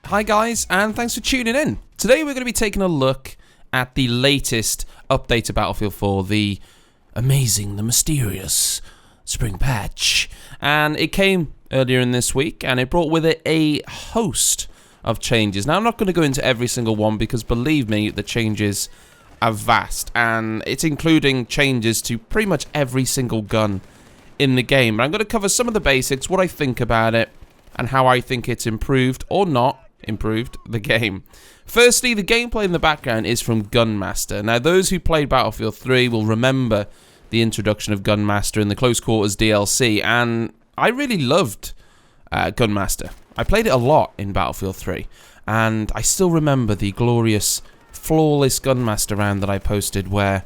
Hi guys, and thanks for tuning in. Today we're going to be taking a look at the latest update to Battlefield 4, the amazing, the mysterious spring patch. And it came earlier in this week, and it brought with it a host of changes. Now I'm not going to go into every single one because believe me, the changes are vast, and it's including changes to pretty much every single gun in the game. But I'm going to cover some of the basics, what I think about it, and how I think it's improved or not improved the game. Firstly, the gameplay in the background is from Gunmaster. Now, those who played Battlefield 3 will remember the introduction of Gunmaster in the Close Quarters DLC, and I really loved Gunmaster. I played it a lot in Battlefield 3, and I still remember the glorious, flawless Gunmaster round that I posted where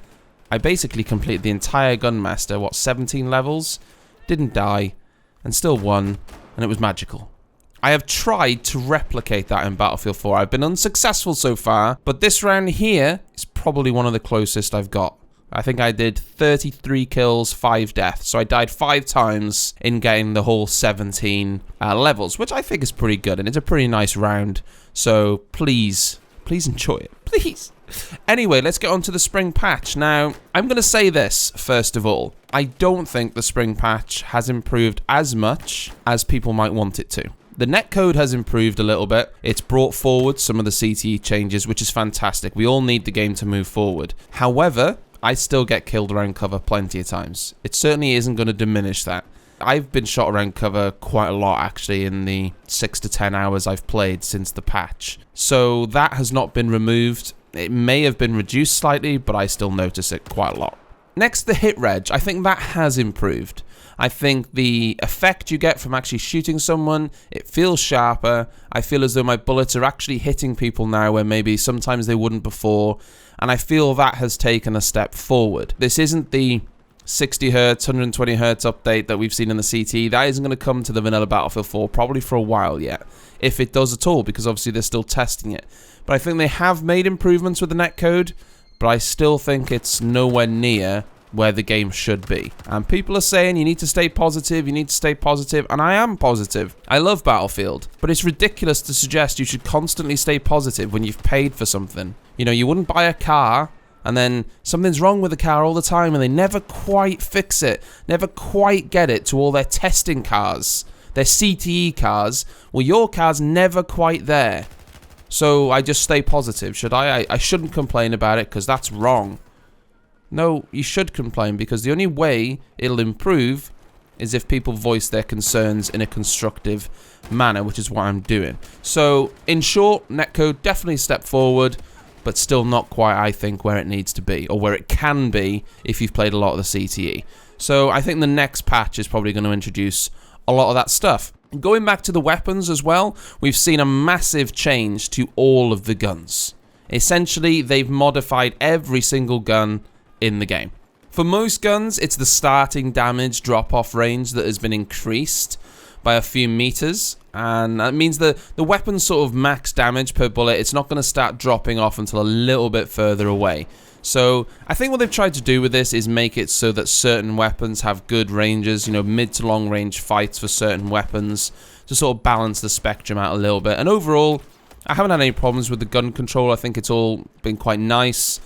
I basically completed the entire Gunmaster, 17 levels, didn't die, and still won, and it was magical. I have tried to replicate that in Battlefield 4. I've been unsuccessful so far, but this round here is probably one of the closest I've got. I think I did 33 kills, 5 deaths, so I died 5 times in getting the whole 17 levels, which I think is pretty good, and it's a pretty nice round, so please enjoy it, please. Anyway, let's get on to the spring patch. Now, I'm going to say this, first of all. I don't think the spring patch has improved as much as people might want it to. The netcode has improved a little bit. It's brought forward some of the CTE changes, which is fantastic. We all need the game to move forward. However, I still get killed around cover plenty of times. It certainly isn't going to diminish that. I've been shot around cover quite a lot, actually, in the 6 to 10 hours I've played since the patch. So that has not been removed. It may have been reduced slightly, but I still notice it quite a lot. Next, the hit reg. I think that has improved. I think the effect you get from actually shooting someone, it feels sharper. I feel as though my bullets are actually hitting people now where maybe sometimes they wouldn't before. And I feel that has taken a step forward. This isn't the 60 Hz, 120 Hz update that we've seen in the CTE. That isn't going to come to the vanilla Battlefield 4 probably for a while yet, if it does at all, because obviously they're still testing it. But I think they have made improvements with the netcode, but I still think it's nowhere near where the game should be. And people are saying you need to stay positive, and I am positive. I love Battlefield, but it's ridiculous to suggest you should constantly stay positive when you've paid for something. You know, you wouldn't buy a car and then something's wrong with the car all the time and they never quite fix it, never quite get it to all their testing cars, their CTE cars. Well, your car's never quite there. So I just stay positive, should I? I shouldn't complain about it because that's wrong. No, you should complain because the only way it'll improve is if people voice their concerns in a constructive manner, which is what I'm doing. So, in short, netcode definitely a step forward, but still not quite, I think, where it needs to be, or where it can be if you've played a lot of the CTE. So, I think the next patch is probably going to introduce a lot of that stuff. Going back to the weapons as well, we've seen a massive change to all of the guns. Essentially, they've modified every single gun in the game. For most guns, it's the starting damage drop-off range that has been increased by a few meters, and that means the weapon's sort of max damage per bullet, it's not going to start dropping off until a little bit further away. So I think what they've tried to do with this is make it so that certain weapons have good ranges, you know, mid to long range fights for certain weapons to sort of balance the spectrum out a little bit. And overall, I haven't had any problems with the gun control. I think it's all been quite nice.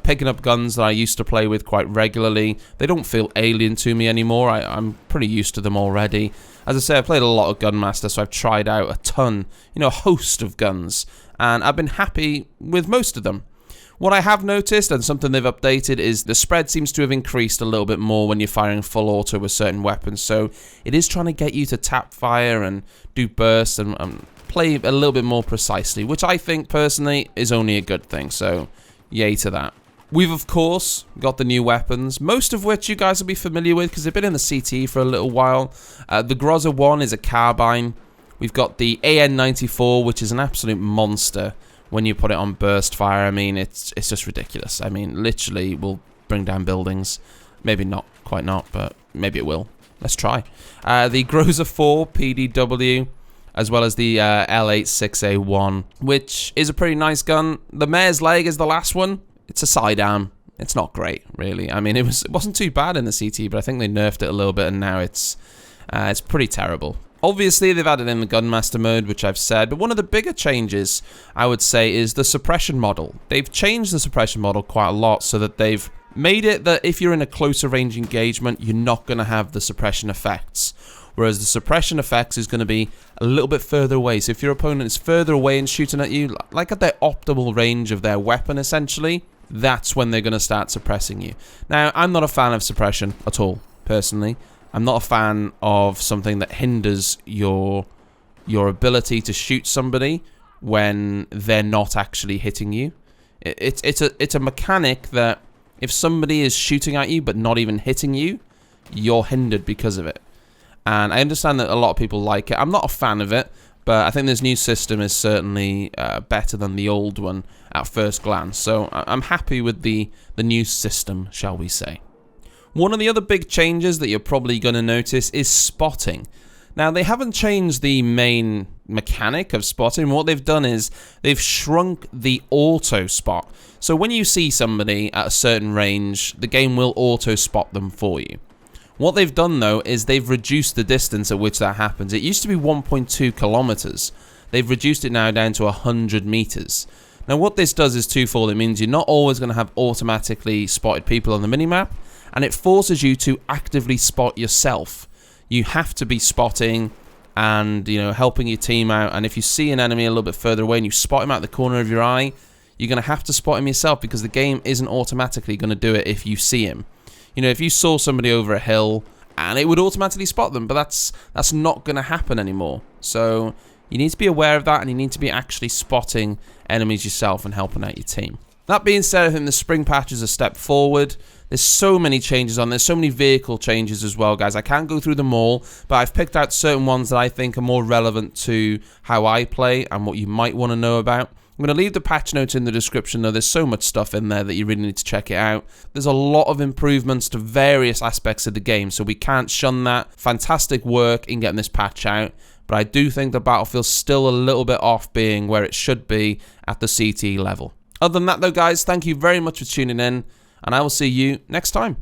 Picking up guns that I used to play with quite regularly. They don't feel alien to me anymore. I'm pretty used to them already. As I say, I've played a lot of Gunmaster, so I've tried out a ton, you know, a host of guns. And I've been happy with most of them. What I have noticed, and something they've updated, is the spread seems to have increased a little bit more when you're firing full auto with certain weapons. So it is trying to get you to tap fire and do bursts and play a little bit more precisely, which I think personally is only a good thing. So yay to that. We've, of course, got the new weapons, most of which you guys will be familiar with because they've been in the CT for a little while. The Groza 1 is a carbine. We've got the AN-94, which is an absolute monster when you put it on burst fire. I mean, it's just ridiculous. I mean, literally will bring down buildings. Maybe not, quite not, but maybe it will. Let's try. The Groza 4 PDW, as well as the L86A1, which is a pretty nice gun. The Mare's Leg is the last one. It's a sidearm. It's not great, really. I mean, it wasn't too bad in the CT, but I think they nerfed it a little bit, and now it's pretty terrible. Obviously, they've added in the Gunmaster mode, which I've said, but one of the bigger changes, I would say, is the suppression model. They've changed the suppression model quite a lot so that they've made it that if you're in a closer range engagement, you're not going to have the suppression effects. Whereas the suppression effects is going to be a little bit further away. So if your opponent is further away and shooting at you, like at their optimal range of their weapon, essentially, that's when they're going to start suppressing you. Now, I'm not a fan of suppression at all, personally. I'm not a fan of something that hinders your ability to shoot somebody when they're not actually hitting you. It's a mechanic that if somebody is shooting at you but not even hitting you, you're hindered because of it. And I understand that a lot of people like it. I'm not a fan of it, but I think this new system is certainly better than the old one at first glance. So I'm happy with the new system, shall we say. One of the other big changes that you're probably going to notice is spotting. Now, they haven't changed the main mechanic of spotting. What they've done is they've shrunk the auto spot. So when you see somebody at a certain range, the game will auto spot them for you. What they've done, though, is they've reduced the distance at which that happens. It used to be 1.2 kilometers. They've reduced it now down to 100 meters. Now, what this does is twofold. It means you're not always going to have automatically spotted people on the minimap, and it forces you to actively spot yourself. You have to be spotting and, helping your team out. And if you see an enemy a little bit further away and you spot him out the corner of your eye, you're going to have to spot him yourself because the game isn't automatically going to do it if you see him. If you saw somebody over a hill, and it would automatically spot them, but that's not going to happen anymore. So you need to be aware of that, and you need to be actually spotting enemies yourself and helping out your team. That being said, I think the spring patch is a step forward. There's so many changes on. There's so many vehicle changes as well, guys. I can't go through them all, but I've picked out certain ones that I think are more relevant to how I play and what you might want to know about. I'm going to leave the patch notes in the description, though. There's so much stuff in there that you really need to check it out. There's a lot of improvements to various aspects of the game, so we can't shun that. Fantastic work in getting this patch out, but I do think the Battlefield's still a little bit off being where it should be at the CTE level. Other than that, though, guys, thank you very much for tuning in, and I will see you next time.